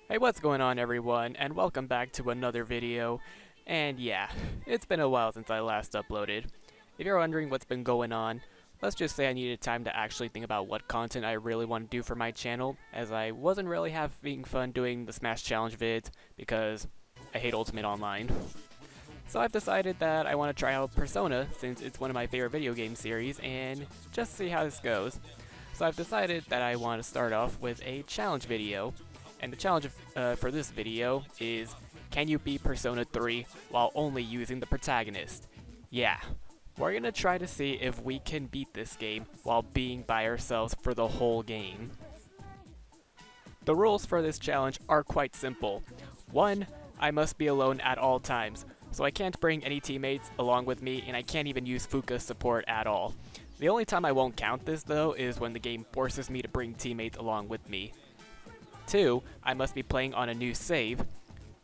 Hey, what's going on everyone, and welcome back to another video. And yeah, it's been a while since I last uploaded. If you're wondering what's been going on, let's just say I needed time to actually think about what content I really want to do for my channel, as I wasn't really having fun doing the Smash Challenge vids, because I hate Ultimate Online. So I've decided that I want to try out Persona, since it's one of my favorite video game series, and just see how this goes. So I've decided that I want to start off with a challenge video. And the challenge for this video is, can you beat Persona 3 while only using the protagonist? Yeah, we're gonna try to see if we can beat this game while being by ourselves for the whole game. The rules for this challenge are quite simple. 1. I must be alone at all times, so I can't bring any teammates along with me, and I can't even use Fuka's support at all. The only time I won't count this though is when the game forces me to bring teammates along with me. 2. I must be playing on a new save.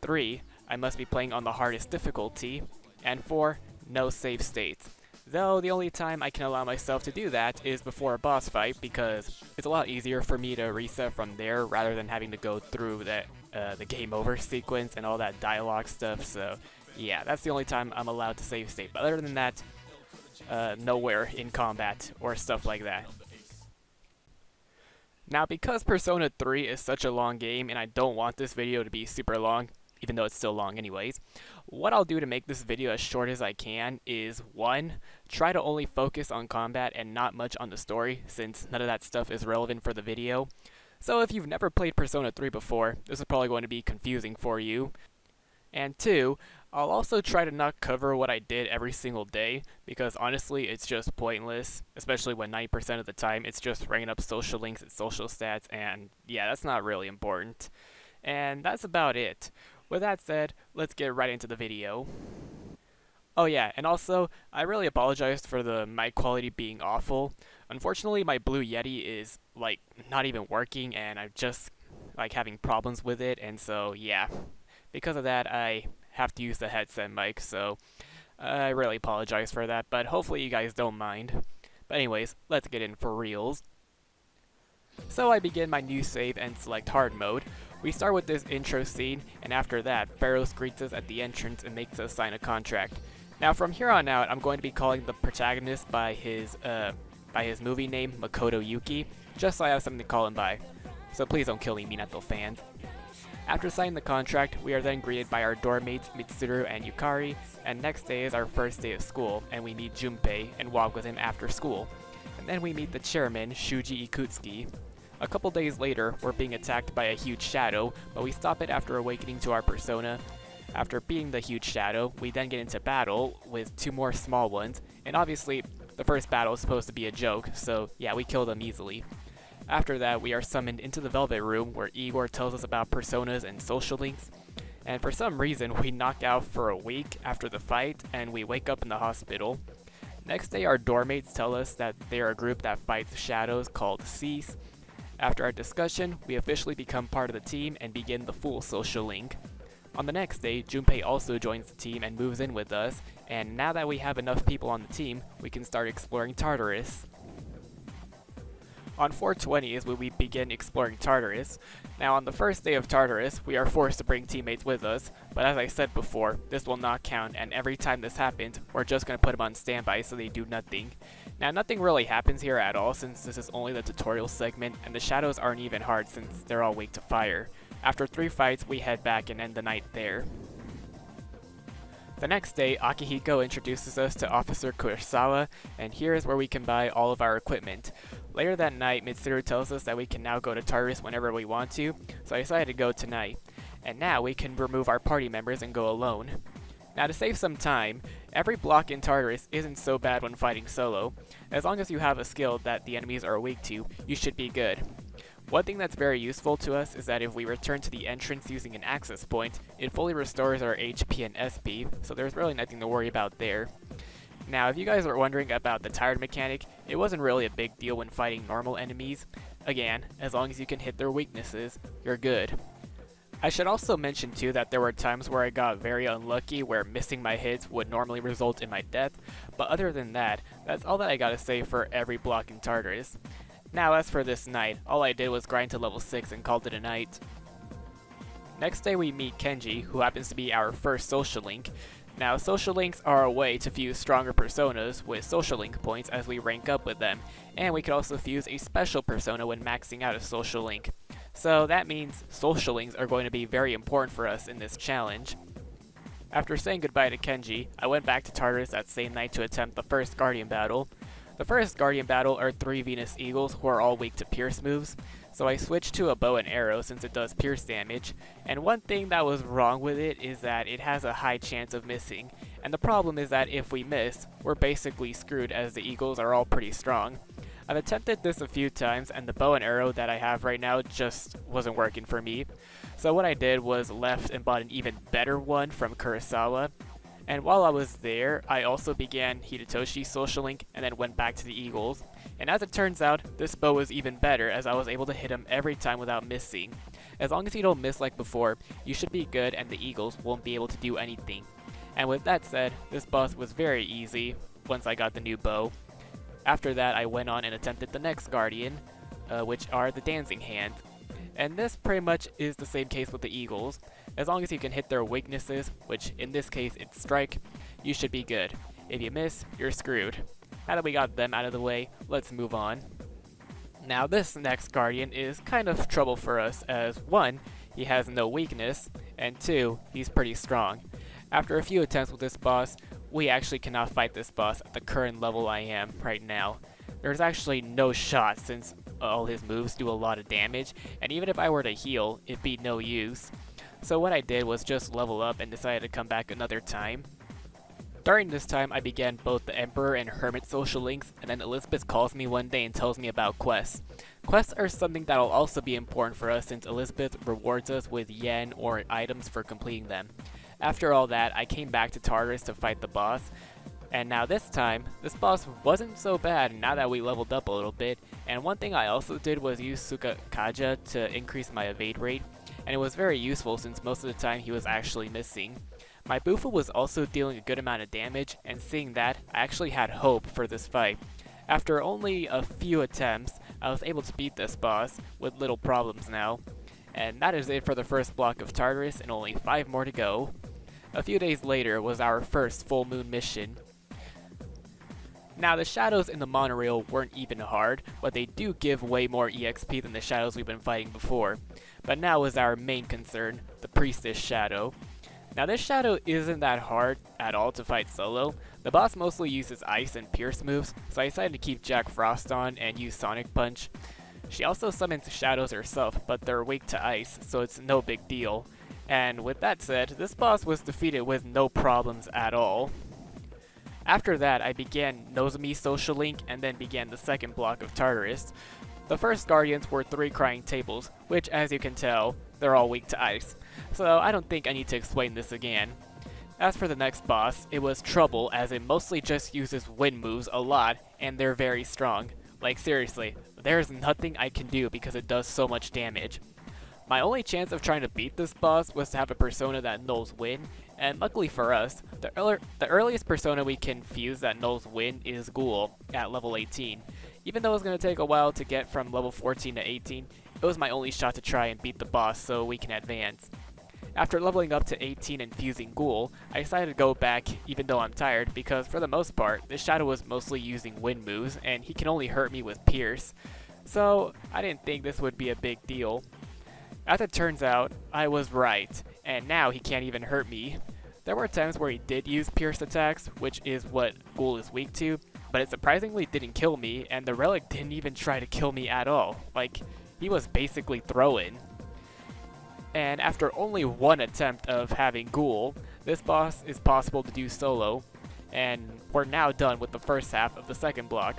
3. I must be playing on the hardest difficulty. And 4. No save states. Though the only time I can allow myself to do that is before a boss fight, because it's a lot easier for me to reset from there rather than having to go through the game over sequence and all that dialogue stuff. So yeah, that's the only time I'm allowed to save state. But other than that, nowhere in combat or stuff like that. Now, because Persona 3 is such a long game and I don't want this video to be super long, even though it's still long anyways, what I'll do to make this video as short as I can is 1. Try to only focus on combat and not much on the story, since none of that stuff is relevant for the video. So if you've never played Persona 3 before, this is probably going to be confusing for you. And 2, I'll also try to not cover what I did every single day, because honestly it's just pointless, especially when 90% of the time it's just bringing up social links and social stats, and yeah, that's not really important. And that's about it. With that said, let's get right into the video. Oh yeah, and also, I really apologized for the mic quality being awful. Unfortunately, my Blue Yeti is, like, not even working, and I'm just, like, having problems with it, and so, yeah. Because of that, I have to use the headset mic, so I really apologize for that, but hopefully you guys don't mind. But anyways, let's get in for reals. So I begin my new save and select hard mode. We start with this intro scene, and after that, Pharaoh greets us at the entrance and makes us sign a contract. Now from here on out, I'm going to be calling the protagonist by his movie name, Makoto Yuki, just so I have something to call him by. So please don't kill me, Minato fans. After signing the contract, we are then greeted by our dorm mates Mitsuru and Yukari, and next day is our first day of school, and we meet Junpei and walk with him after school. And then we meet the chairman, Shuji Ikutsuki. A couple days later, we're being attacked by a huge shadow, but we stop it after awakening to our persona. After beating the huge shadow, we then get into battle with 2 more small ones, and obviously, the first battle is supposed to be a joke, so yeah, we kill them easily. After that, we are summoned into the Velvet Room, where Igor tells us about personas and social links. And for some reason, we knock out for a week after the fight, and we wake up in the hospital. Next day, our dorm mates tell us that they are a group that fights shadows called Cease. After our discussion, we officially become part of the team and begin the full social link. On the next day, Junpei also joins the team and moves in with us, and now that we have enough people on the team, we can start exploring Tartarus. On 420 is when we begin exploring Tartarus. Now on the first day of Tartarus, we are forced to bring teammates with us, but as I said before, this will not count, and every time this happens, we're just going to put them on standby so they do nothing. Now nothing really happens here at all, since this is only the tutorial segment, and the shadows aren't even hard since they're all weak to fire. After 3 fights, we head back and end the night there. The next day, Akihiko introduces us to Officer Kurosawa, and here is where we can buy all of our equipment. Later that night, Mitsuru tells us that we can now go to Tartarus whenever we want to, so I decided to go tonight. And now we can remove our party members and go alone. Now to save some time, every block in Tartarus isn't so bad when fighting solo. As long as you have a skill that the enemies are weak to, you should be good. One thing that's very useful to us is that if we return to the entrance using an access point, it fully restores our HP and SP, so there's really nothing to worry about there. Now, if you guys are wondering about the tired mechanic, it wasn't really a big deal when fighting normal enemies. Again, as long as you can hit their weaknesses, you're good. I should also mention too that there were times where I got very unlucky where missing my hits would normally result in my death, but other than that, that's all that I gotta say for every block in Tartarus. Now as for this night, all I did was grind to level 6 and called it a night. Next day we meet Kenji, who happens to be our first social link. Now, social links are a way to fuse stronger personas with social link points as we rank up with them, and we can also fuse a special persona when maxing out a social link. So that means social links are going to be very important for us in this challenge. After saying goodbye to Kenji, I went back to Tartarus that same night to attempt the first Guardian battle. The first Guardian battle are 3 Venus Eagles who are all weak to pierce moves, so I switched to a bow and arrow since it does pierce damage, and one thing that was wrong with it is that it has a high chance of missing, and the problem is that if we miss, we're basically screwed as the Eagles are all pretty strong. I've attempted this a few times and the bow and arrow that I have right now just wasn't working for me, so what I did was left and bought an even better one from Kurosawa. And while I was there, I also began Hidetoshi's social link and then went back to the Eagles. And as it turns out, this bow was even better as I was able to hit him every time without missing. As long as you don't miss like before, you should be good and the Eagles won't be able to do anything. And with that said, this boss was very easy once I got the new bow. After that, I went on and attempted the next Guardian, which are the Dancing Hand. And this pretty much is the same case with the Eagles. As long as you can hit their weaknesses, which in this case it's strike, you should be good. If you miss, you're screwed. Now that we got them out of the way, let's move on. Now this next Guardian is kind of trouble for us as 1, he has no weakness, and 2, he's pretty strong. After a few attempts with this boss, we actually cannot fight this boss at the current level I am right now. There's actually no shot since all his moves do a lot of damage, and even if I were to heal, it'd be no use. So what I did was just level up and decided to come back another time. During this time, I began both the Emperor and Hermit social links, and then Elizabeth calls me one day and tells me about quests. Quests are something that'll also be important for us since Elizabeth rewards us with yen or items for completing them. After all that, I came back to Tartarus to fight the boss, and now this time, this boss wasn't so bad now that we leveled up a little bit, and one thing I also did was use Sukakaja to increase my evade rate, and it was very useful since most of the time he was actually missing. My Bufu was also dealing a good amount of damage, and seeing that, I actually had hope for this fight. After only a few attempts, I was able to beat this boss with little problems now. And that is it for the first block of Tartarus, and only 5 more to go. A few days later was our first full moon mission. Now the shadows in the monorail weren't even hard, but they do give way more EXP than the shadows we've been fighting before. But now is our main concern, the Priestess Shadow. Now this shadow isn't that hard at all to fight solo. The boss mostly uses ice and pierce moves, so I decided to keep Jack Frost on and use Sonic Punch. She also summons shadows herself, but they're weak to ice, so it's no big deal. And with that said, this boss was defeated with no problems at all. After that, I began Nozomi's social link and then began the second block of Tartarus. The first Guardians were 3 Crying Tables, which as you can tell, they're all weak to ice. So I don't think I need to explain this again. As for the next boss, it was trouble as it mostly just uses wind moves a lot and they're very strong. Like seriously, there's nothing I can do because it does so much damage. My only chance of trying to beat this boss was to have a persona that knows wind, and luckily for us, the earliest persona we can fuse that knows wind is Ghoul at level 18. Even though it's going to take a while to get from level 14 to 18, it was my only shot to try and beat the boss so we can advance. After leveling up to 18 and fusing Ghoul, I decided to go back even though I'm tired because for the most part, this shadow was mostly using wind moves and he can only hurt me with Pierce. So I didn't think this would be a big deal. As it turns out, I was right, and now he can't even hurt me. There were times where he did use pierced attacks, which is what Ghoul is weak to, but it surprisingly didn't kill me, and the relic didn't even try to kill me at all. Like, he was basically throwing. And after only 1 attempt of having Ghoul, this boss is possible to do solo, and we're now done with the first half of the second block.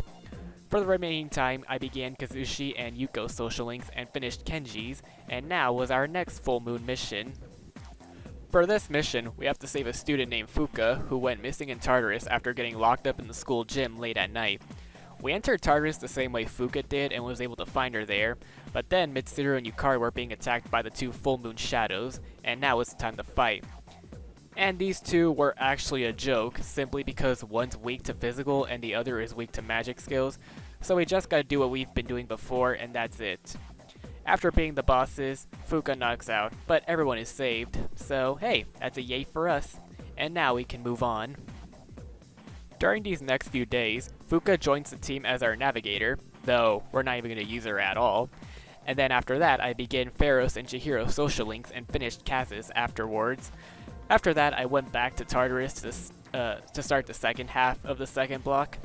For the remaining time, I began Kazushi and Yuko social links and finished Kenji's, and now was our next full moon mission. For this mission, we have to save a student named Fuka who went missing in Tartarus after getting locked up in the school gym late at night. We entered Tartarus the same way Fuka did and was able to find her there, but then Mitsuru and Yukari were being attacked by the 2 full moon shadows, and now it's time to fight. And these 2 were actually a joke, simply because one's weak to physical and the other is weak to magic skills, so we just gotta do what we've been doing before and that's it. After beating the bosses, Fuka knocks out, but everyone is saved, so hey, that's a yay for us. And now we can move on. During these next few days, Fuka joins the team as our navigator, though we're not even going to use her at all. And then after that, I begin Pharos and Chihiro social links and finished Kazis afterwards. After that, I went back to Tartarus to start the second half of the second block.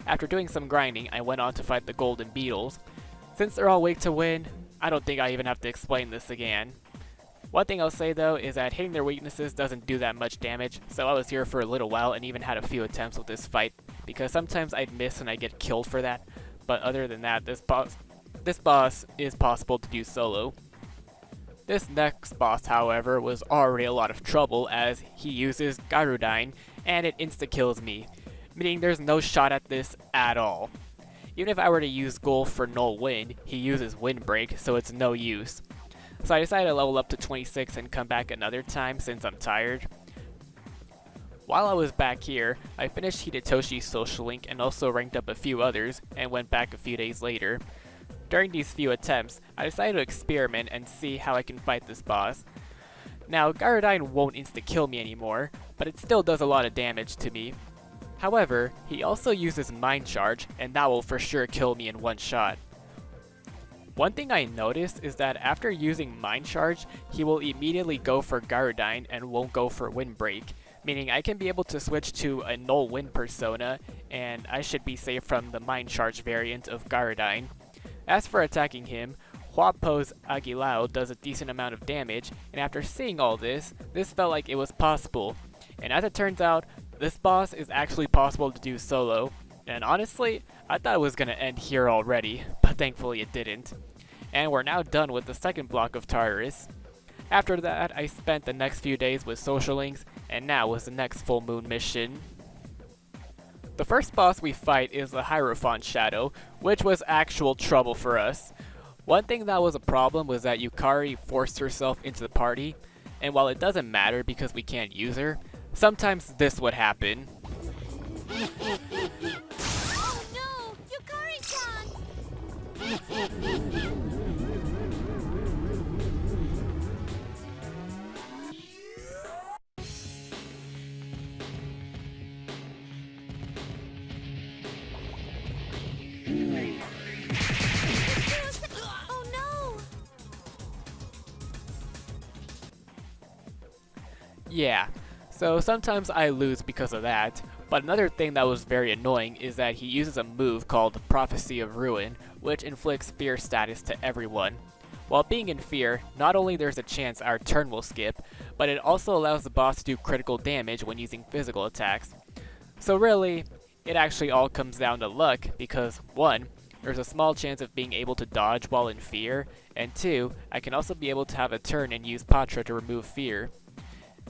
After doing some grinding, I went on to fight the Golden Beetles. Since they're all weak to wind, I don't think I even have to explain this again. One thing I'll say though is that hitting their weaknesses doesn't do that much damage, so I was here for a little while and even had a few attempts with this fight, because sometimes I'd miss and I'd get killed for that, but other than that, this boss is possible to do solo. This next boss, however, was already a lot of trouble as he uses Garudine and it insta-kills me, meaning there's no shot at this at all. Even if I were to use Ghoul for Null Wind, he uses Windbreak, so it's no use. So I decided to level up to 26 and come back another time since I'm tired. While I was back here, I finished Hidetoshi's social link and also ranked up a few others and went back a few days later. During these few attempts, I decided to experiment and see how I can fight this boss. Now, Garudine won't insta-kill me anymore, but it still does a lot of damage to me. However, he also uses Mind Charge, and that will for sure kill me in one shot. One thing I noticed is that after using Mind Charge, he will immediately go for Garudine and won't go for Windbreak, meaning I can be able to switch to a Null Wind persona, and I should be safe from the Mind Charge variant of Garudine. As for attacking him, Huapo's Agilao does a decent amount of damage, and after seeing all this felt like it was possible. And as it turns out, this boss is actually possible to do solo, and honestly, I thought it was gonna end here already, but thankfully it didn't. And we're now done with the second block of Tartarus. After that, I spent the next few days with social links, and now was the next full moon mission. The first boss we fight is the Hierophant Shadow, which was actual trouble for us. One thing that was a problem was that Yukari forced herself into the party, and while it doesn't matter because we can't use her, sometimes this would happen. Oh no! Yukari-chan! Oh no! Yeah, so sometimes I lose because of that, but another thing that was very annoying is that he uses a move called Prophecy of Ruin, which inflicts fear status to everyone. While being in fear, not only there's a chance our turn will skip, but it also allows the boss to do critical damage when using physical attacks. So really, it actually all comes down to luck because 1, there's a small chance of being able to dodge while in fear, and 2, I can also be able to have a turn and use Patra to remove fear.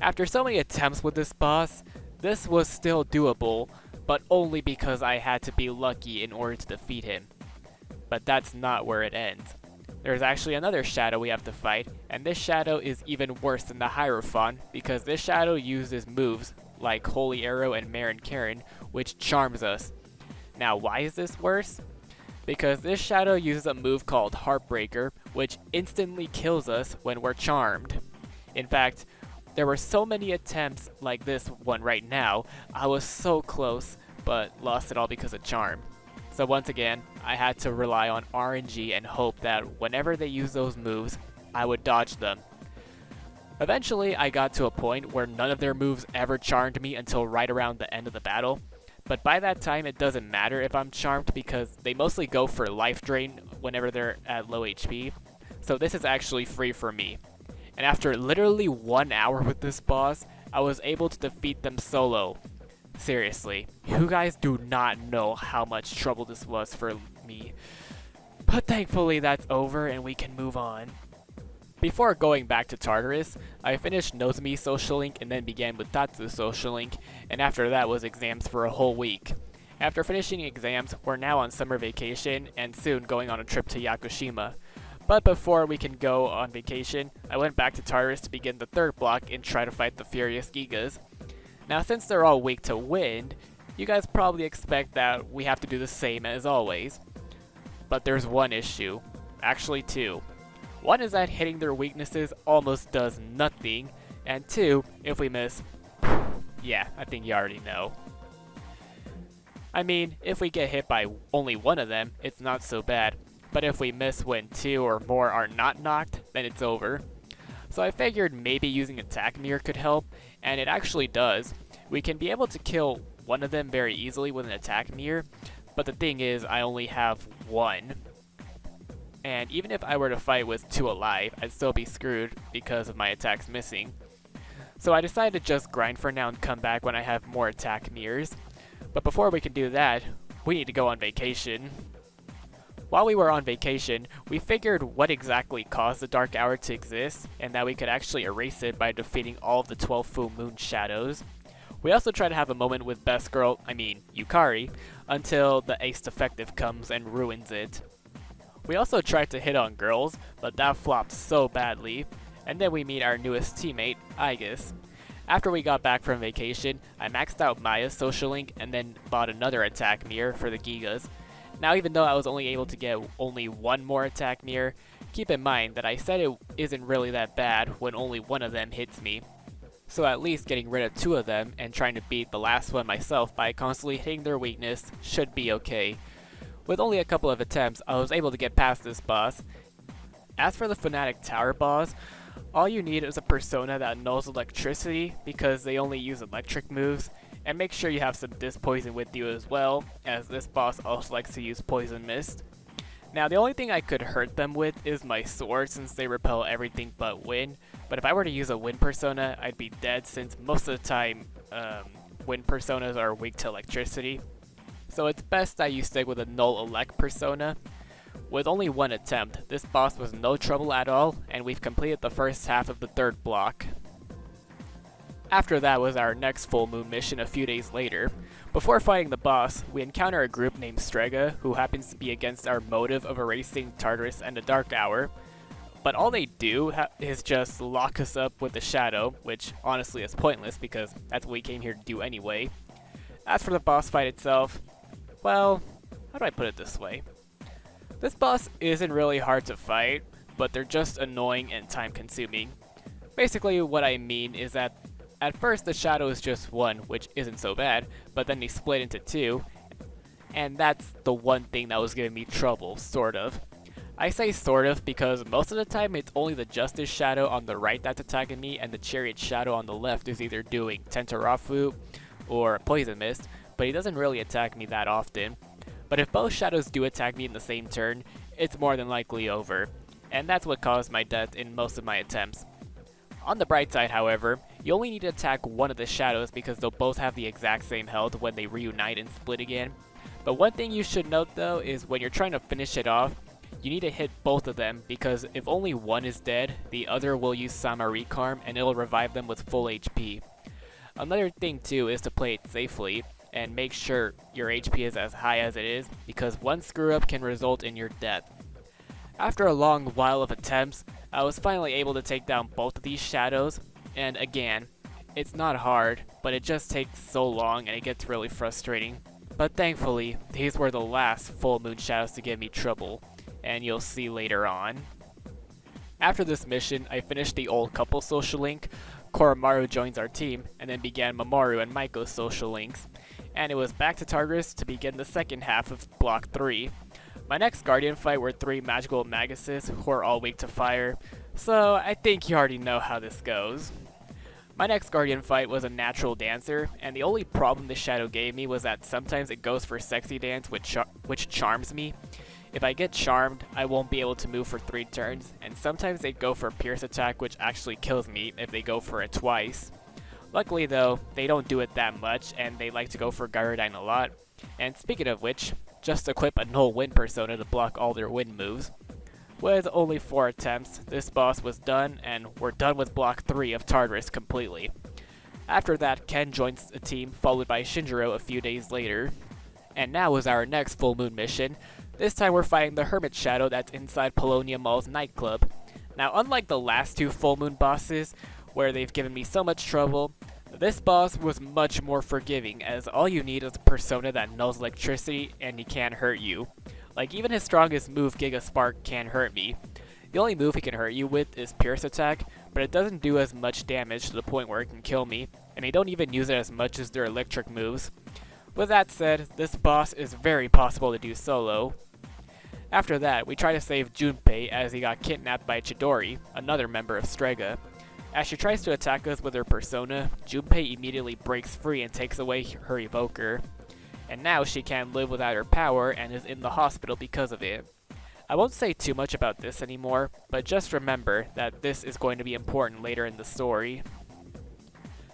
After so many attempts with this boss, this was still doable, but only because I had to be lucky in order to defeat him. But that's not where it ends. There's actually another shadow we have to fight, and this shadow is even worse than the Hierophant because this shadow uses moves like Holy Arrow and Marin Karen, which charms us. Now why is this worse? Because this shadow uses a move called Heartbreaker, which instantly kills us when we're charmed. In fact, there were so many attempts like this one right now, I was so close, but lost it all because of charm. So once again, I had to rely on RNG and hope that whenever they use those moves, I would dodge them. Eventually, I got to a point where none of their moves ever charmed me until right around the end of the battle, but by that time it doesn't matter if I'm charmed because they mostly go for life drain whenever they're at low HP, so this is actually free for me. And after literally 1 hour with this boss, I was able to defeat them solo. Seriously, you guys do not know how much trouble this was for me. But thankfully that's over and we can move on. Before going back to Tartarus, I finished Nozomi Social Link and then began with Tatsu Social Link, and after that was exams for a whole week. After finishing exams, we're now on summer vacation and soon going on a trip to Yakushima. But before we can go on vacation, I went back to Tartarus to begin the third block and try to fight the Furious Gigas. Now since they're all weak to wind, you guys probably expect that we have to do the same as always. But there's one issue. Actually two. One is that hitting their weaknesses almost does nothing, and two, if we miss, yeah, I think you already know. I mean, if we get hit by only one of them, it's not so bad, but if we miss when two or more are not knocked, then it's over. So I figured maybe using Attack Mirror could help, and it actually does. We can be able to kill one of them very easily with an Attack Mirror, but the thing is, I only have one. And even if I were to fight with two alive, I'd still be screwed because of my attacks missing. So I decided to just grind for now and come back when I have more Attack Mirrors. But before we can do that, we need to go on vacation. While we were on vacation, we figured what exactly caused the Dark Hour to exist, and that we could actually erase it by defeating all of the 12 full moon shadows. We also try to have a moment with best girl, Yukari, until the ace defective comes and ruins it. We also tried to hit on girls, but that flopped so badly, and then we meet our newest teammate, Aegis. After we got back from vacation, I maxed out Maya's social link and then bought another attack mirror for the Gigas. Now, even though I was only able to get only one more attack mirror, keep in mind that I said it isn't really that bad when only one of them hits me. So at least getting rid of two of them and trying to beat the last one myself by constantly hitting their weakness should be okay. With only a couple of attempts, I was able to get past this boss. As for the Fanatic Tower boss, all you need is a persona that knows electricity because they only use electric moves, and make sure you have some disc poison with you as well, as this boss also likes to use poison mist. Now the only thing I could hurt them with is my sword since they repel everything but wind, but if I were to use a wind persona, I'd be dead since most of the time wind personas are weak to electricity. So it's best that you stick with a null elect persona. With only one attempt, this boss was no trouble at all, and we've completed the first half of the third block. After that was our next full moon mission a few days later. Before fighting the boss, we encounter a group named Strega, who happens to be against our motive of erasing Tartarus and the Dark Hour. But all they do is just lock us up with the Shadow, which honestly is pointless because that's what we came here to do anyway. As for the boss fight itself, well, how do I put it this way? This boss isn't really hard to fight, but they're just annoying and time consuming. Basically what I mean is that at first the Shadow is just one, which isn't so bad, but then they split into two, and that's the one thing that was giving me trouble, sort of. I say sort of because most of the time it's only the Justice Shadow on the right that's attacking me, and the Chariot Shadow on the left is either doing Tentarafu or Poison Mist, but he doesn't really attack me that often. But if both shadows do attack me in the same turn, it's more than likely over, and that's what caused my death in most of my attempts. On the bright side, however, you only need to attack one of the shadows because they'll both have the exact same health when they reunite and split again. But one thing you should note though is when you're trying to finish it off, you need to hit both of them because if only one is dead, the other will use Sama Recarm and it'll revive them with full HP. Another thing too is to play it safely and make sure your HP is as high as it is, because one screw up can result in your death. After a long while of attempts, I was finally able to take down both of these shadows, and again, it's not hard, but it just takes so long and it gets really frustrating. But thankfully, these were the last full moon shadows to give me trouble, and you'll see later on. After this mission, I finished the old couple social link, Koromaru joins our team, and then began Mamoru and Maiko's social links. And it was back to Tartarus to begin the second half of Block 3. My next Guardian fight were 3 magical Maguses who are all weak to fire, so I think you already know how this goes. My next Guardian fight was a natural dancer, and the only problem this shadow gave me was that sometimes it goes for sexy dance which charms me. If I get charmed, I won't be able to move for 3 turns, and sometimes they go for pierce attack which actually kills me if they go for it twice. Luckily though, they don't do it that much, and they like to go for Gyrodyne a lot. And speaking of which, just equip a null wind persona to block all their wind moves. With only 4 attempts, this boss was done, and we're done with Block 3 of Tartarus completely. After that, Ken joins the team, followed by Shinjiro a few days later. And now is our next full moon mission. This time we're fighting the Hermit Shadow that's inside Polonia Mall's nightclub. Now unlike the last 2 full moon bosses, where they've given me so much trouble, this boss was much more forgiving, as all you need is a persona that knows electricity and he can't hurt you. Like even his strongest move, Giga Spark, can't hurt me. The only move he can hurt you with is Pierce Attack, but it doesn't do as much damage to the point where it can kill me, and they don't even use it as much as their electric moves. With that said, this boss is very possible to do solo. After that, we try to save Junpei as he got kidnapped by Chidori, another member of Strega. As she tries to attack us with her persona, Junpei immediately breaks free and takes away her evoker. And now she can't live without her power and is in the hospital because of it. I won't say too much about this anymore, but just remember that this is going to be important later in the story.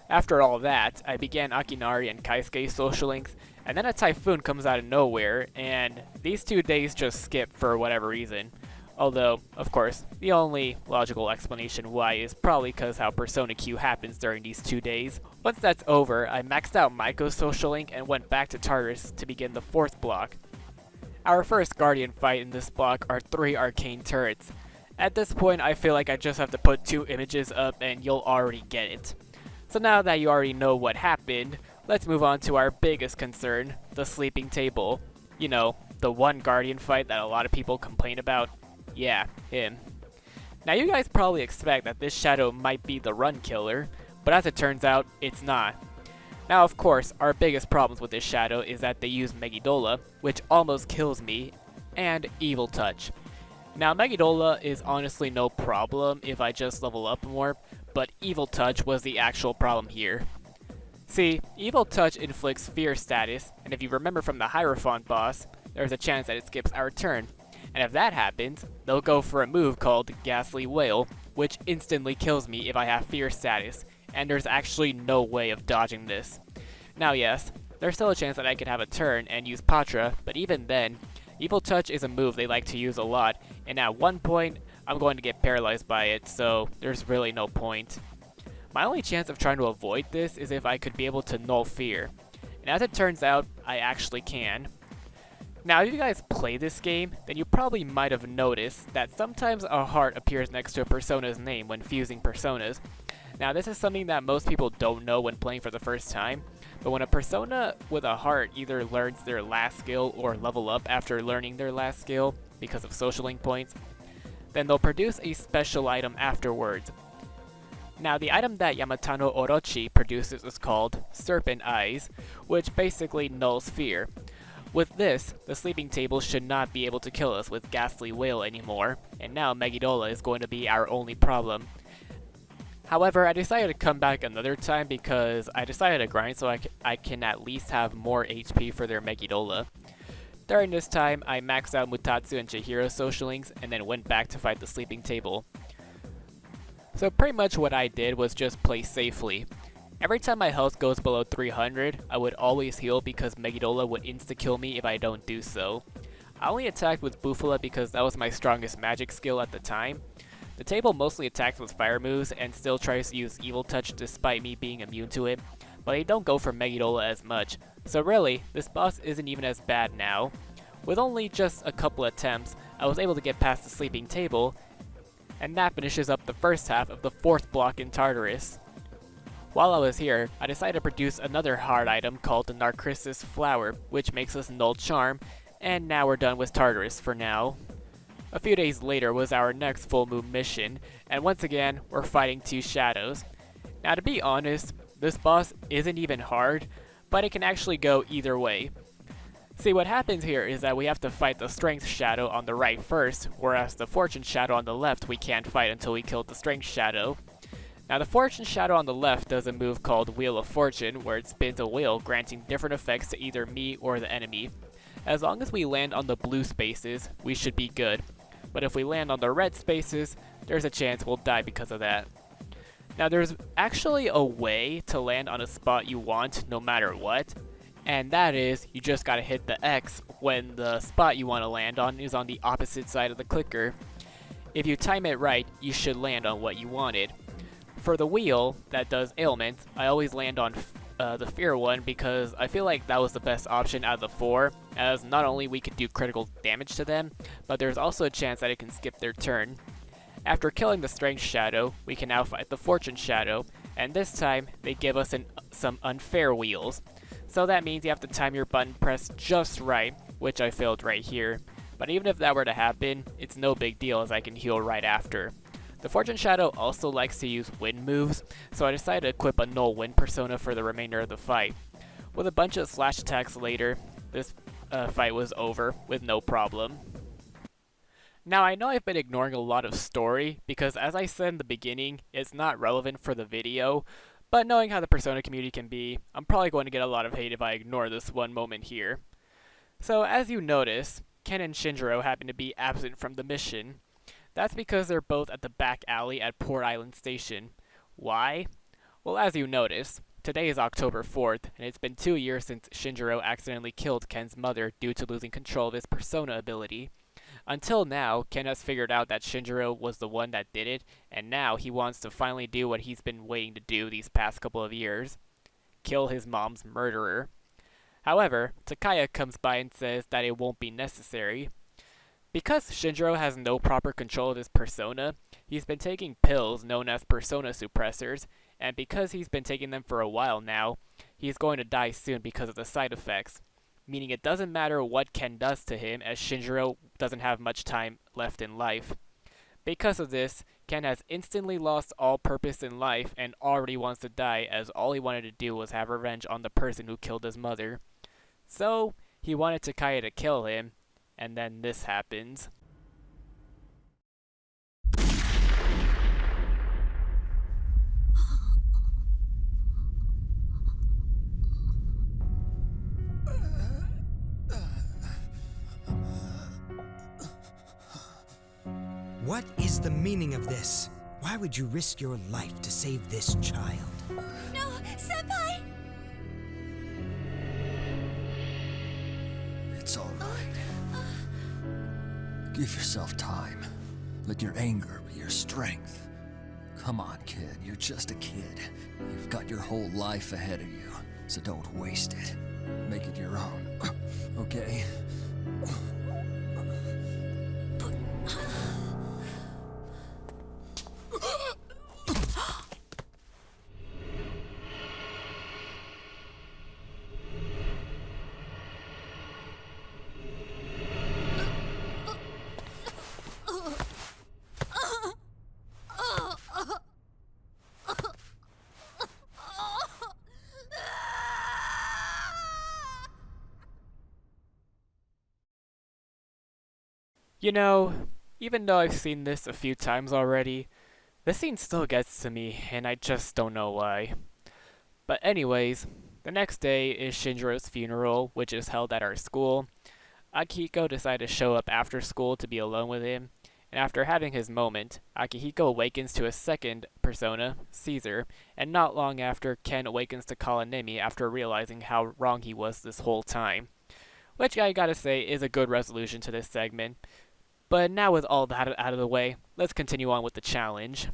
After all that, I began Akinari and Kaisuke social links, and then a typhoon comes out of nowhere, and these 2 days just skip for whatever reason. Although, of course, the only logical explanation why is probably because how Persona Q happens during these 2 days. Once that's over, I maxed out Maiko's social link and went back to Tartarus to begin the 4th block. Our first Guardian fight in this block are 3 arcane turrets. At this point, I feel like I just have to put 2 images up and you'll already get it. So now that you already know what happened, let's move on to our biggest concern, the sleeping table. You know, the one Guardian fight that a lot of people complain about. Yeah, him. Now you guys probably expect that this shadow might be the run killer, but as it turns out, it's not. Now of course, our biggest problems with this shadow is that they use Megiddola, which almost kills me, and Evil Touch. Now Megiddola is honestly no problem if I just level up more, but Evil Touch was the actual problem here. See, Evil Touch inflicts fear status, and if you remember from the Hierophant boss, there's a chance that it skips our turn. And if that happens, they'll go for a move called Ghastly Wail, which instantly kills me if I have fear status, and there's actually no way of dodging this. Now yes, there's still a chance that I could have a turn and use Patra, but even then, Evil Touch is a move they like to use a lot, and at one point, I'm going to get paralyzed by it, so there's really no point. My only chance of trying to avoid this is if I could be able to null fear, and as it turns out, I actually can. Now, if you guys play this game, then you probably might have noticed that sometimes a heart appears next to a persona's name when fusing personas. Now, this is something that most people don't know when playing for the first time, but when a persona with a heart either learns their last skill or level up after learning their last skill because of social link points, then they'll produce a special item afterwards. Now, the item that Yamatano Orochi produces is called Serpent Eyes, which basically nulls fear. With this, the sleeping table should not be able to kill us with Ghastly Wail anymore, and now Megiddola is going to be our only problem. However, I decided to come back another time because I decided to grind so I can at least have more HP for their Megiddola. During this time, I maxed out Mutatsu and Chihiro's social links and then went back to fight the sleeping table. So pretty much what I did was just play safely. Every time my health goes below 300, I would always heal because Megiddola would insta-kill me if I don't do so. I only attacked with Bufala because that was my strongest magic skill at the time. The table mostly attacks with fire moves and still tries to use Evil Touch despite me being immune to it, but they don't go for Megiddola as much, so really, this boss isn't even as bad now. With only just a couple attempts, I was able to get past the sleeping table, and that finishes up the first half of the 4th block in Tartarus. While I was here, I decided to produce another hard item called the Narcissus Flower, which makes us null charm, and now we're done with Tartarus for now. A few days later was our next full moon mission, and once again, we're fighting 2 shadows. Now to be honest, this boss isn't even hard, but it can actually go either way. See, what happens here is that we have to fight the Strength Shadow on the right first, whereas the Fortune Shadow on the left we can't fight until we kill the Strength Shadow. Now the Fortune Shadow on the left does a move called Wheel of Fortune, where it spins a wheel granting different effects to either me or the enemy. As long as we land on the blue spaces, we should be good. But if we land on the red spaces, there's a chance we'll die because of that. Now there's actually a way to land on a spot you want no matter what, and that is you just gotta hit the X when the spot you want to land on is on the opposite side of the clicker. If you time it right, you should land on what you wanted. For the wheel that does ailments, I always land on the fear one because I feel like that was the best option out of the 4, as not only we could do critical damage to them, but there's also a chance that it can skip their turn. After killing the Strength Shadow, we can now fight the Fortune Shadow, and this time they give us some unfair wheels. So that means you have to time your button press just right, which I failed right here. but even if that were to happen, it's no big deal as I can heal right after. The Fortune Shadow also likes to use wind moves, so I decided to equip a null wind persona for the remainder of the fight. With a bunch of slash attacks later, this fight was over with no problem. Now I know I've been ignoring a lot of story, because as I said in the beginning, it's not relevant for the video, but knowing how the Persona community can be, I'm probably going to get a lot of hate if I ignore this one moment here. So as you notice, Ken and Shinjiro happen to be absent from the mission. That's because they're both at the back alley at Port Island Station. Why? Well, as you notice, today is October 4th, and it's been 2 years since Shinjiro accidentally killed Ken's mother due to losing control of his Persona ability. Until now, Ken has figured out that Shinjiro was the one that did it, and now he wants to finally do what he's been waiting to do these past couple of years. Kill his mom's murderer. However, Takaya comes by and says that it won't be necessary. Because Shinjiro has no proper control of his persona, he's been taking pills known as persona suppressors, and because he's been taking them for a while now, he's going to die soon because of the side effects. Meaning it doesn't matter what Ken does to him, as Shinjiro doesn't have much time left in life. Because of this, Ken has instantly lost all purpose in life and already wants to die, as all he wanted to do was have revenge on the person who killed his mother. So, he wanted Takaya to kill him, and then this happens. What is the meaning of this? Why would you risk your life to save this child? No, Senpai! It's all right. Give yourself time. Let your anger be your strength. Come on, kid. You're just a kid. You've got your whole life ahead of you, so don't waste it. Make it your own. Okay? You know, even though I've seen this a few times already, this scene still gets to me, and I just don't know why. But anyways, the next day is Shinjiro's funeral, which is held at our school. Akihiko decided to show up after school to be alone with him, and after having his moment, Akihiko awakens to a second persona, Caesar, and not long after, Ken awakens to Kalanemi after realizing how wrong he was this whole time. Which I gotta say is a good resolution to this segment. But now with all that out of the way, let's continue on with the challenge.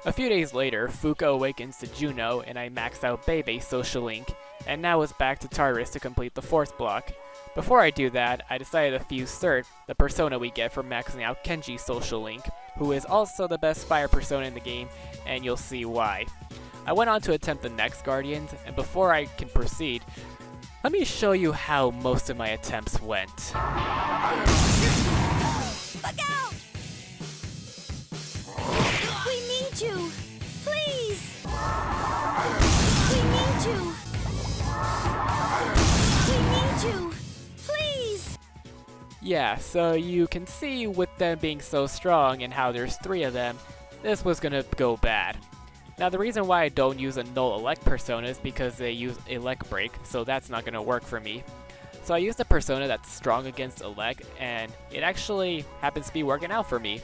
A few days later, Fuka awakens to Juno, and I max out Bebe's social link, and now it's back to Tartarus to complete the fourth block. Before I do that, I decided to fuse Cert, the persona we get from maxing out Kenji's social link, who is also the best fire persona in the game, and you'll see why. I went on to attempt the next Guardians, and before I can proceed, let me show you how most of my attempts went. Look out! We need you! Please! We need you! We need you! Please! Yeah, so you can see with them being so strong and how there's 3 of them, this was gonna go bad. Now the reason why I don't use a null elect persona is because they use elect break, so that's not gonna work for me. So I used a persona that's strong against elect, and it actually happens to be working out for me.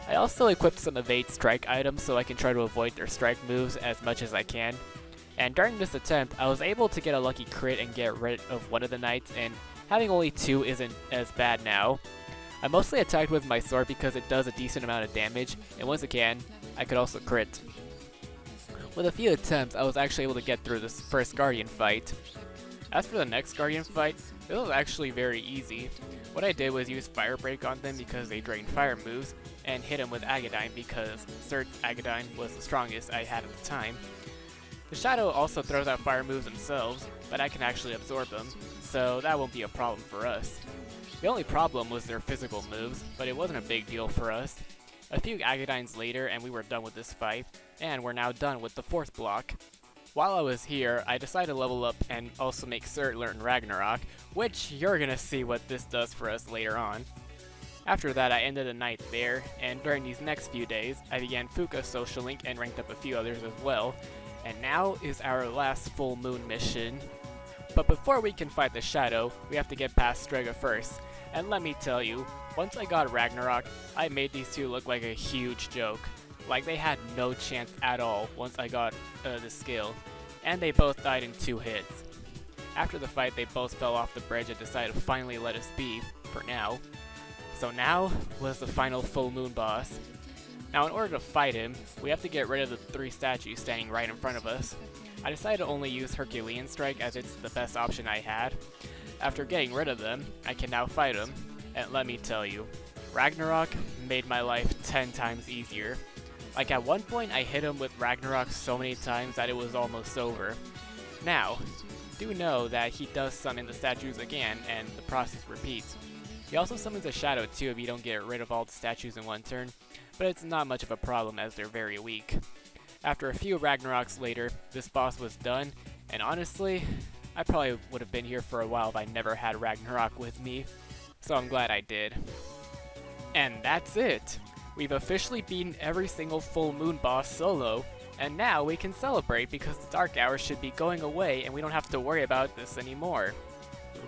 I also equipped some evade strike items so I can try to avoid their strike moves as much as I can. And during this attempt, I was able to get a lucky crit and get rid of one of the knights, and having only 2 isn't as bad now. I mostly attacked with my sword because it does a decent amount of damage, and once it can, I could also crit. With a few attempts, I was actually able to get through this first Guardian fight. As for the next Guardian fight, it was actually very easy. What I did was use Fire Break on them because they drained fire moves, and hit them with Agadine because Cert Agadine was the strongest I had at the time. The Shadow also throws out fire moves themselves, but I can actually absorb them, so that won't be a problem for us. The only problem was their physical moves, but it wasn't a big deal for us. A few Agadines later and we were done with this fight, and we're now done with the 4th block. While I was here, I decided to level up and also make Cert learn Ragnarok, which you're gonna see what this does for us later on. After that, I ended the night there, and during these next few days, I began Fuka Social Link and ranked up a few others as well, and now is our last full moon mission. But before we can fight the Shadow, we have to get past Strega first, and let me tell you, once I got Ragnarok, I made these two look like a huge joke. Like they had no chance at all once I got the skill, and they both died in 2 hits. After the fight, they both fell off the bridge and decided to finally let us be, for now. So now was the final full moon boss. Now in order to fight him, we have to get rid of the 3 statues standing right in front of us. I decided to only use Herculean Strike as it's the best option I had. After getting rid of them, I can now fight him, and let me tell you, Ragnarok made my life 10 times easier. Like at one point I hit him with Ragnarok so many times that it was almost over. Now, do know that he does summon the statues again and the process repeats. He also summons a Shadow too if you don't get rid of all the statues in one turn, but it's not much of a problem as they're very weak. After a few Ragnaroks later, this boss was done, and honestly, I probably would have been here for a while if I never had Ragnarok with me, so I'm glad I did. And that's it! We've officially beaten every single full moon boss solo, and now we can celebrate because the Dark Hour should be going away and we don't have to worry about this anymore.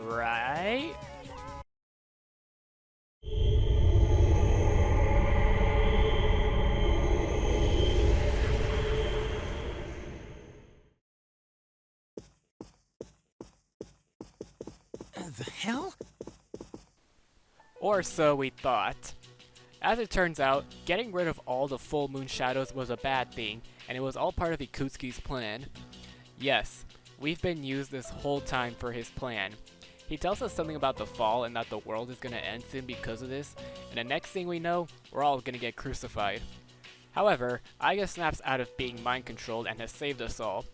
Right? The hell? Or so we thought. As it turns out, getting rid of all the full moon shadows was a bad thing, and it was all part of Ikutsuki's plan. Yes, we've been used this whole time for his plan. He tells us something about the fall and that the world is gonna end soon because of this, and the next thing we know, we're all gonna get crucified. However, Aiga snaps out of being mind controlled and has saved us all.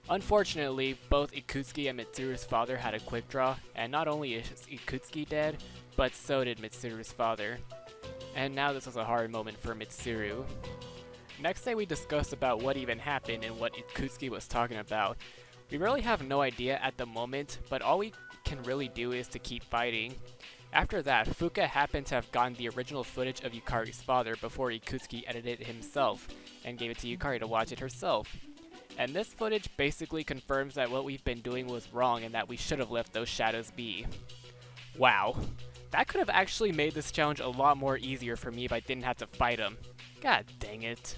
Unfortunately, both Ikutsuki and Mitsuru's father had a quick draw, and not only is Ikutsuki dead, but so did Mitsuru's father. And now this was a hard moment for Mitsuru. Next day we discussed about what even happened and what Ikutsuki was talking about. We really have no idea at the moment, but all we can really do is to keep fighting. After that, Fuka happened to have gotten the original footage of Yukari's father before Ikutsuki edited it himself, and gave it to Yukari to watch it herself. And this footage basically confirms that what we've been doing was wrong and that we should have left those shadows be. Wow. That could have actually made this challenge a lot more easier for me if I didn't have to fight him. God dang it.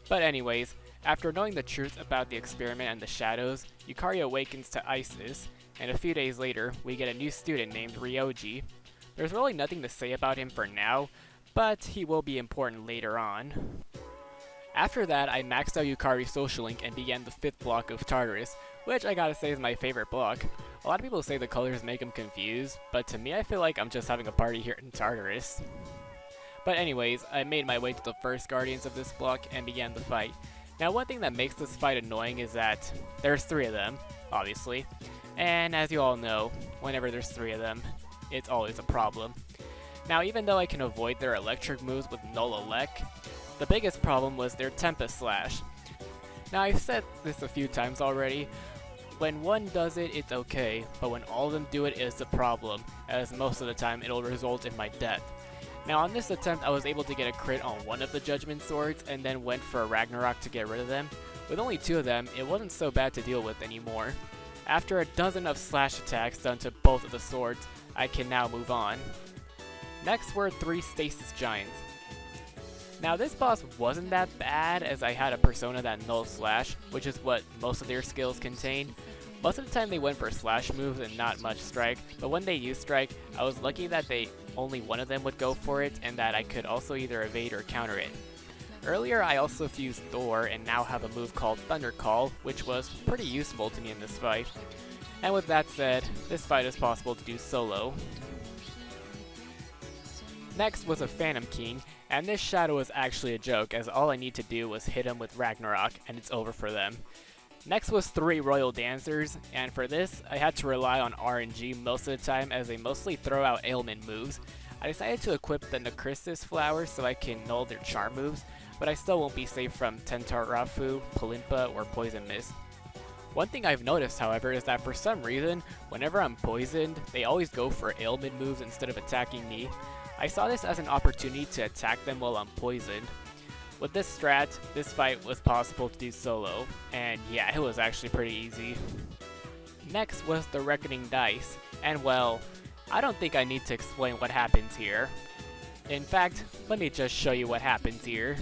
But anyways, after knowing the truth about the experiment and the shadows, Yukari awakens to Isis, and a few days later, we get a new student named Ryoji. There's really nothing to say about him for now, but he will be important later on. After that, I maxed out Yukari's social link and began the 5th block of Tartarus, which I gotta say is my favorite block. A lot of people say the colors make them confused, but to me I feel like I'm just having a party here in Tartarus. But anyways, I made my way to the first Guardians of this block and began the fight. Now one thing that makes this fight annoying is that there's 3 of them, obviously. And as you all know, whenever there's 3 of them, it's always a problem. Now even though I can avoid their electric moves with Null Elec, the biggest problem was their Tempest Slash. Now I've said this a few times already, when one does it, it's okay, but when all of them do it is the problem, as most of the time it'll result in my death. Now on this attempt I was able to get a crit on one of the Judgment Swords and then went for a Ragnarok to get rid of them. With only 2 of them, it wasn't so bad to deal with anymore. After a dozen of slash attacks done to both of the swords, I can now move on. Next were 3 Stasis Giants. Now this boss wasn't that bad as I had a persona that Null Slash, which is what most of their skills contain. Most of the time they went for slash moves and not much strike, but when they used strike, I was lucky that only one of them would go for it and that I could also either evade or counter it. Earlier I also fused Thor and now have a move called Thunder Call, which was pretty useful to me in this fight. And with that said, this fight is possible to do solo. Next was a Phantom King, and this shadow was actually a joke as all I need to do was hit him with Ragnarok and it's over for them. Next was 3 Royal Dancers, and for this, I had to rely on RNG most of the time as they mostly throw out ailment moves. I decided to equip the Necristus flower so I can null their charm moves, but I still won't be safe from Tentarafu, Palimpa, or Poison Mist. One thing I've noticed, however, is that for some reason, whenever I'm poisoned, they always go for ailment moves instead of attacking me. I saw this as an opportunity to attack them while I'm poisoned. With this strat, this fight was possible to do solo, and yeah, it was actually pretty easy. Next was the Reckoning Dice, and well, I don't think I need to explain what happens here. In fact, let me just show you what happens here.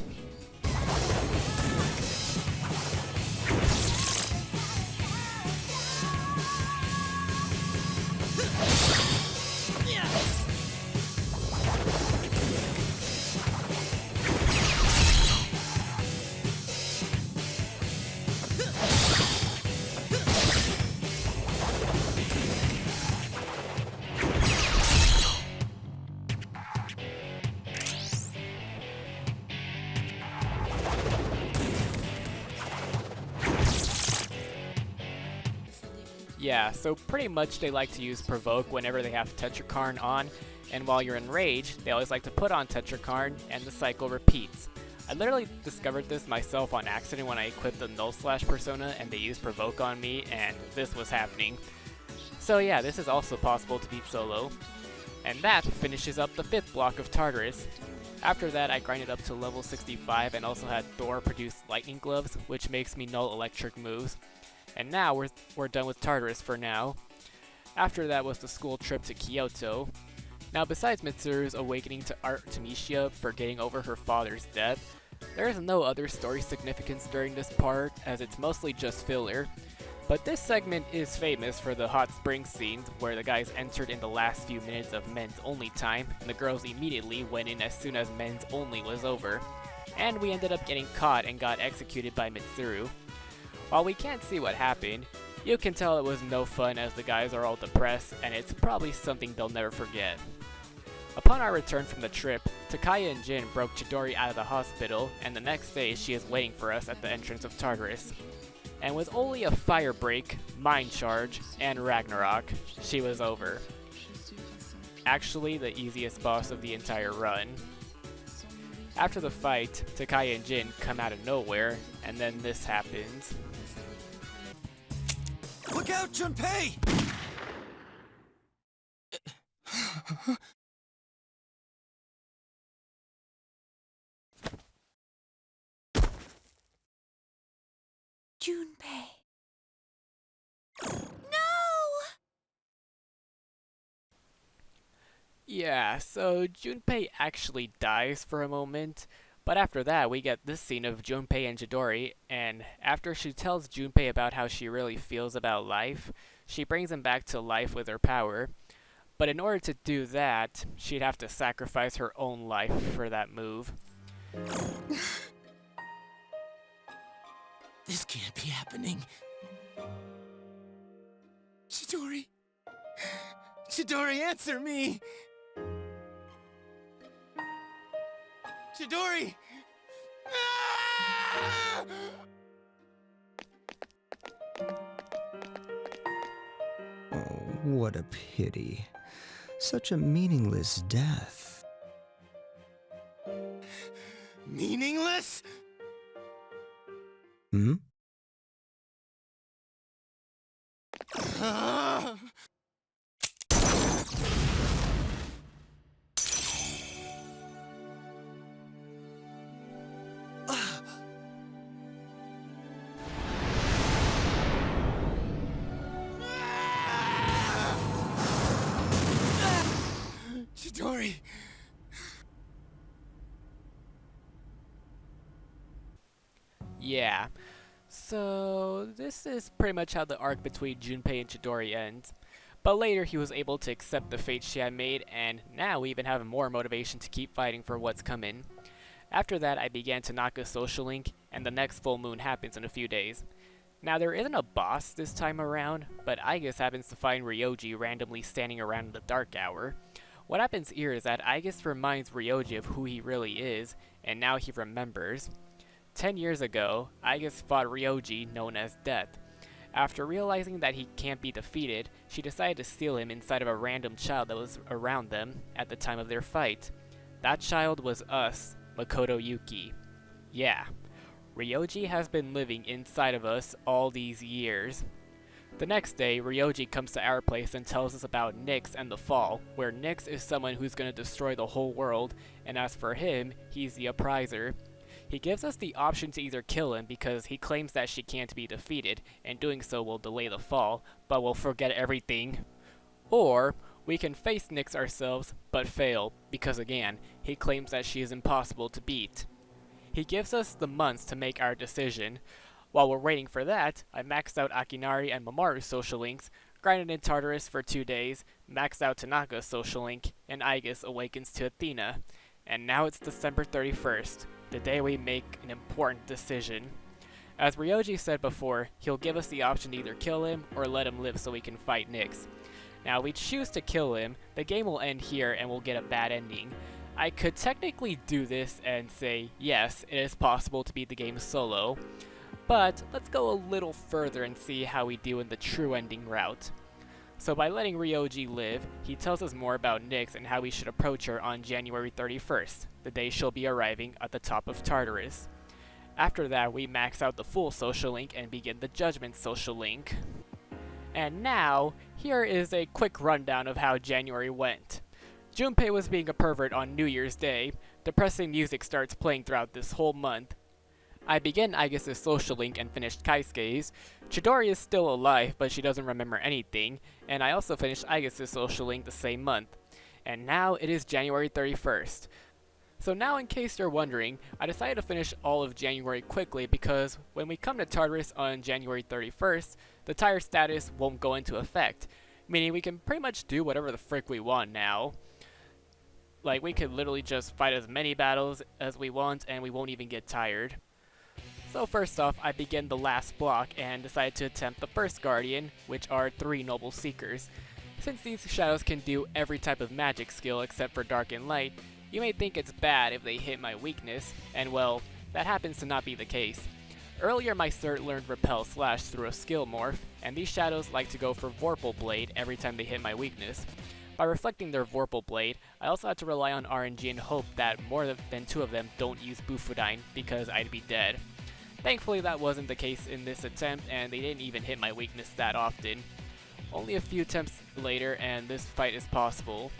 Yeah, so pretty much they like to use Provoke whenever they have Tetrakarn on, and while you're enraged, they always like to put on Tetrakarn, and the cycle repeats. I literally discovered this myself on accident when I equipped the Null Slash persona and they used Provoke on me, and this was happening. So yeah, this is also possible to beat solo. And that finishes up the 5th block of Tartarus. After that, I grinded up to level 65 and also had Thor produce Lightning Gloves, which makes me null electric moves. And now we're done with Tartarus for now. After that was the school trip to Kyoto. Now besides Mitsuru's awakening to Artemisia for getting over her father's death, there is no other story significance during this part as it's mostly just filler. But this segment is famous for the hot spring scenes where the guys entered in the last few minutes of men's only time and the girls immediately went in as soon as men's only was over. And we ended up getting caught and got executed by Mitsuru. While we can't see what happened, you can tell it was no fun as the guys are all depressed and it's probably something they'll never forget. Upon our return from the trip, Takaya and Jin broke Chidori out of the hospital and the next day she is waiting for us at the entrance of Tartarus. And with only a fire break, mind charge, and Ragnarok, she was over. Actually the easiest boss of the entire run. After the fight, Takaya and Jin come out of nowhere, and then this happens. Look out, Junpei! Junpei. Yeah, so Junpei actually dies for a moment, but after that we get this scene of Junpei and Chidori, and after she tells Junpei about how she really feels about life, she brings him back to life with her power. But in order to do that, she'd have to sacrifice her own life for that move. This can't be happening. Chidori. Chidori, answer me! Chidori! Ah! Oh, what a pity. Such a meaningless death. Meaningless? Hmm? Chidori! Yeah, so this is pretty much how the arc between Junpei and Chidori ends. But later he was able to accept the fate she had made, and now we even have more motivation to keep fighting for what's coming. After that I began Tanaka's social link, and the next full moon happens in a few days. Now there isn't a boss this time around, but Aigis happens to find Ryoji randomly standing around in the dark hour. What happens here is that Aigis reminds Ryoji of who he really is, and now he remembers. 10 years ago, Aigis fought Ryoji, known as Death. After realizing that he can't be defeated, she decided to steal him inside of a random child that was around them at the time of their fight. That child was us, Makoto Yuki. Yeah, Ryoji has been living inside of us all these years. The next day, Ryoji comes to our place and tells us about Nyx and the Fall, where Nyx is someone who's going to destroy the whole world, and as for him, he's the Appriser. He gives us the option to either kill him because he claims that she can't be defeated, and doing so will delay the fall, but will forget everything. Or, we can face Nyx ourselves, but fail, because again, he claims that she is impossible to beat. He gives us the months to make our decision. While we're waiting for that, I maxed out Akinari and Mamoru's social links, grinded in Tartarus for 2 days, maxed out Tanaka's social link, and Aigis awakens to Athena. And now it's December 31st, the day we make an important decision. As Ryoji said before, he'll give us the option to either kill him or let him live so we can fight Nyx. Now, if we choose to kill him, the game will end here and we'll get a bad ending. I could technically do this and say, yes, it is possible to beat the game solo, but let's go a little further and see how we do in the true ending route. So by letting Ryoji live, he tells us more about Nyx and how we should approach her on January 31st, the day she'll be arriving at the top of Tartarus. After that, we max out the full social link and begin the Judgment social link. And now, here is a quick rundown of how January went. Junpei was being a pervert on New Year's Day. Depressing music starts playing throughout this whole month. I began Aigis' social link and finished Kaisuke's. Chidori is still alive, but she doesn't remember anything, and I also finished Aigis' social link the same month. And now it is January 31st. So now, in case you're wondering, I decided to finish all of January quickly because when we come to Tartarus on January 31st, the tire status won't go into effect, meaning we can pretty much do whatever the frick we want now. Like, we could literally just fight as many battles as we want and we won't even get tired. So first off, I begin the last block and decided to attempt the first Guardian, which are 3 Noble Seekers. Since these shadows can do every type of magic skill except for Dark and Light, you may think it's bad if they hit my weakness, and well, that happens to not be the case. Earlier my cert learned Repel Slash through a skill morph, and these shadows like to go for Vorpal Blade every time they hit my weakness. By reflecting their Vorpal Blade, I also had to rely on RNG and hope that more than 2 of them don't use Bufudine because I'd be dead. Thankfully that wasn't the case in this attempt, and they didn't even hit my weakness that often. Only a few attempts later and this fight is possible.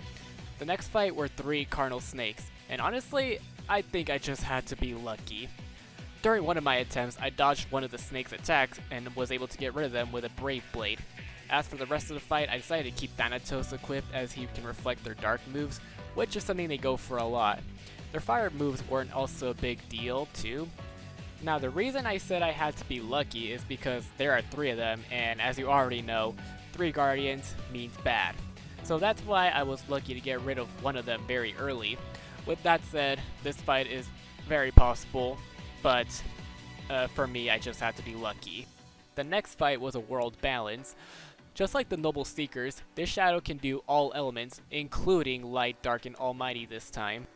The next fight were 3 Carnal Snakes, and honestly, I think I just had to be lucky. During one of my attempts, I dodged one of the snake's attacks and was able to get rid of them with a Brave Blade. As for the rest of the fight, I decided to keep Thanatos equipped as he can reflect their dark moves, which is something they go for a lot. Their fire moves weren't also a big deal, too. Now, the reason I said I had to be lucky is because there are 3 of them, and as you already know, 3 Guardians means bad. So that's why I was lucky to get rid of one of them very early. With that said, this fight is very possible, but for me, I just had to be lucky. The next fight was a World Balance. Just like the Noble Seekers, this shadow can do all elements, including Light, Dark, and Almighty this time.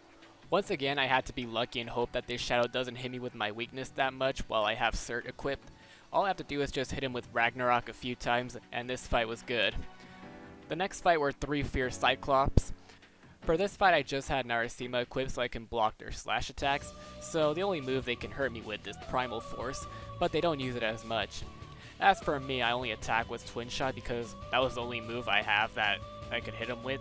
Once again, I had to be lucky and hope that this shadow doesn't hit me with my weakness that much while I have cert equipped. All I have to do is just hit him with Ragnarok a few times, and this fight was good. The next fight were 3 Fierce Cyclops. For this fight, I just had Narasima equipped so I can block their slash attacks, so the only move they can hurt me with is Primal Force, but they don't use it as much. As for me, I only attack with Twin Shot because that was the only move I have that I could hit them with.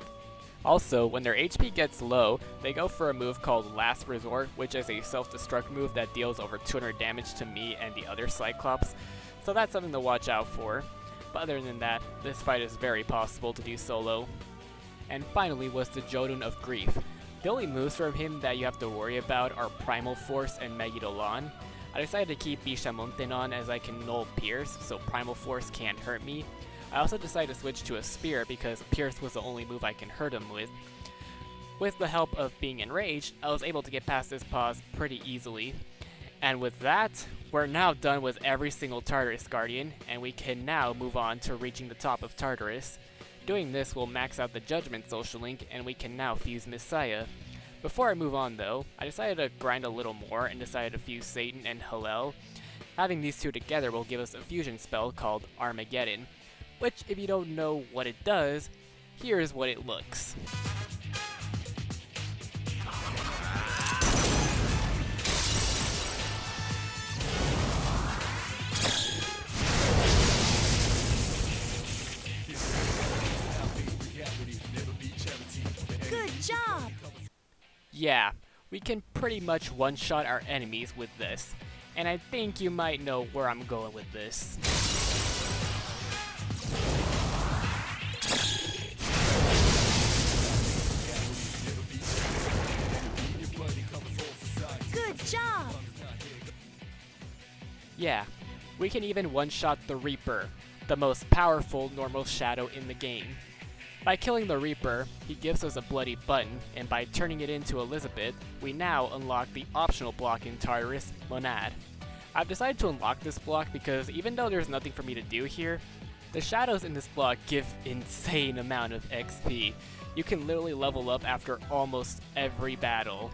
Also, when their HP gets low, they go for a move called Last Resort, which is a self-destruct move that deals over 200 damage to me and the other Cyclops, so that's something to watch out for. But other than that, this fight is very possible to do solo. And finally was the Jotun of Grief. The only moves from him that you have to worry about are Primal Force and Megidolan. I decided to keep Bishamonten on as I can null Pierce, so Primal Force can't hurt me. I also decided to switch to a Spear because Pierce was the only move I can hurt him with. With the help of being enraged, I was able to get past this pause pretty easily. And with that, we're now done with every single Tartarus Guardian, and we can now move on to reaching the top of Tartarus. Doing this will max out the Judgment social link, and we can now fuse Messiah. Before I move on though, I decided to grind a little more and decided to fuse Satan and Hallel. Having these two together will give us a fusion spell called Armageddon, which if you don't know what it does, here's what it looks. Good job! Yeah, we can pretty much one-shot our enemies with this, and I think you might know where I'm going with this. Good job! Yeah, we can even one-shot the Reaper, the most powerful normal shadow in the game. By killing the Reaper, he gives us a bloody button, and by turning it into Elizabeth, we now unlock the optional block in Tartarus, Monad. I've decided to unlock this block because even though there's nothing for me to do here, the shadows in this block give insane amount of XP. You can literally level up after almost every battle.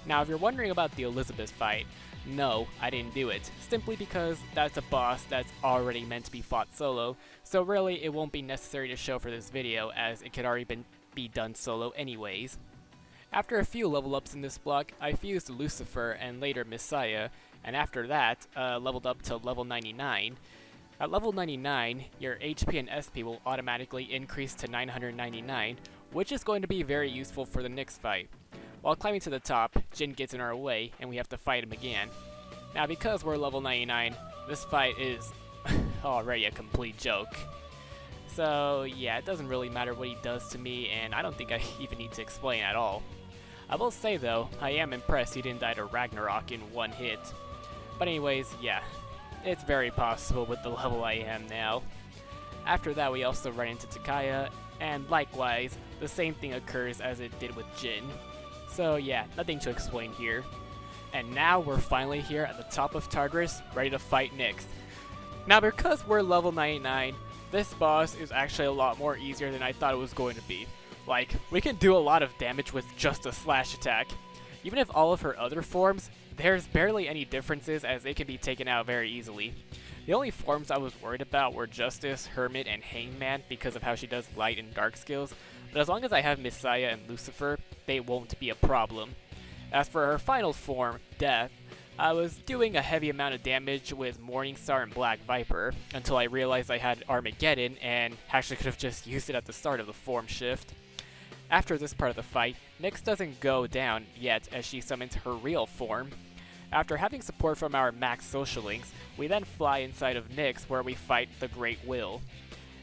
Now if you're wondering about the Elizabeth fight, no, I didn't do it, simply because that's a boss that's already meant to be fought solo, so really it won't be necessary to show for this video as it could already be done solo anyways. After a few level ups in this block, I fused Lucifer and later Messiah, and after that, leveled up to level 99. At level 99, your HP and SP will automatically increase to 999, which is going to be very useful for the next fight. While climbing to the top, Jin gets in our way, and we have to fight him again. Now because we're level 99, this fight is already a complete joke. So yeah, it doesn't really matter what he does to me, and I don't think I even need to explain at all. I will say though, I am impressed he didn't die to Ragnarok in one hit. But anyways, yeah, it's very possible with the level I am now. After that we also run into Takaya, and likewise, the same thing occurs as it did with Jin. So yeah, nothing to explain here. And now we're finally here at the top of Tartarus, ready to fight next. Now because we're level 99, this boss is actually a lot more easier than I thought it was going to be. Like, we can do a lot of damage with just a slash attack. Even if all of her other forms, there's barely any differences as they can be taken out very easily. The only forms I was worried about were Justice, Hermit, and Hangman because of how she does light and dark skills, but as long as I have Messiah and Lucifer, they won't be a problem. As for her final form, Death, I was doing a heavy amount of damage with Morningstar and Black Viper until I realized I had Armageddon and actually could have just used it at the start of the form shift. After this part of the fight, Nyx doesn't go down yet as she summons her real form. After having support from our max social links, we then fly inside of Nyx where we fight the Great Will.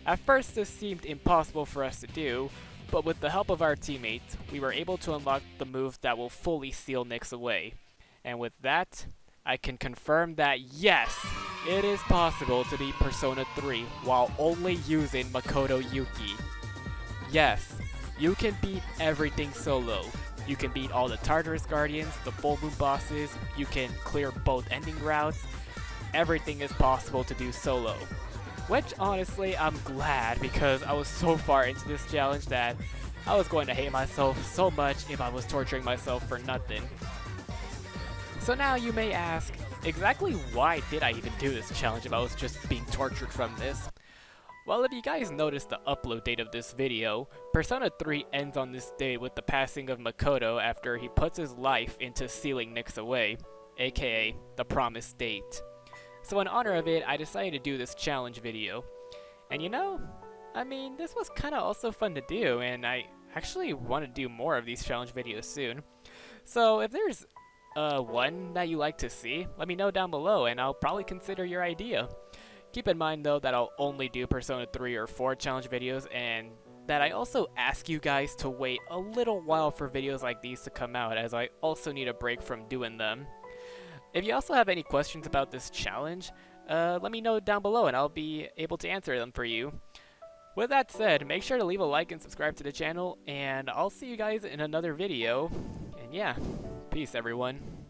At first this seemed impossible for us to do, but with the help of our teammates, we were able to unlock the move that will fully seal Nyx away. And with that, I can confirm that yes, it is possible to beat Persona 3 while only using Makoto Yuki. Yes, you can beat everything solo. You can beat all the Tartarus Guardians, the Full Moon bosses, you can clear both ending routes. Everything is possible to do solo. Which honestly, I'm glad because I was so far into this challenge that I was going to hate myself so much if I was torturing myself for nothing. So now you may ask, exactly why did I even do this challenge if I was just being tortured from this? Well, if you guys noticed the upload date of this video, Persona 3 ends on this day with the passing of Makoto after he puts his life into sealing Nyx away, aka the promised date. So in honor of it, I decided to do this challenge video. And you know, I mean, this was kinda also fun to do, and I actually want to do more of these challenge videos soon. So if there's one that you like to see, let me know down below and I'll probably consider your idea. Keep in mind though that I'll only do Persona 3 or 4 challenge videos, and that I also ask you guys to wait a little while for videos like these to come out, as I also need a break from doing them. If you also have any questions about this challenge, let me know down below and I'll be able to answer them for you. With that said, make sure to leave a like and subscribe to the channel, and I'll see you guys in another video. And yeah, peace everyone.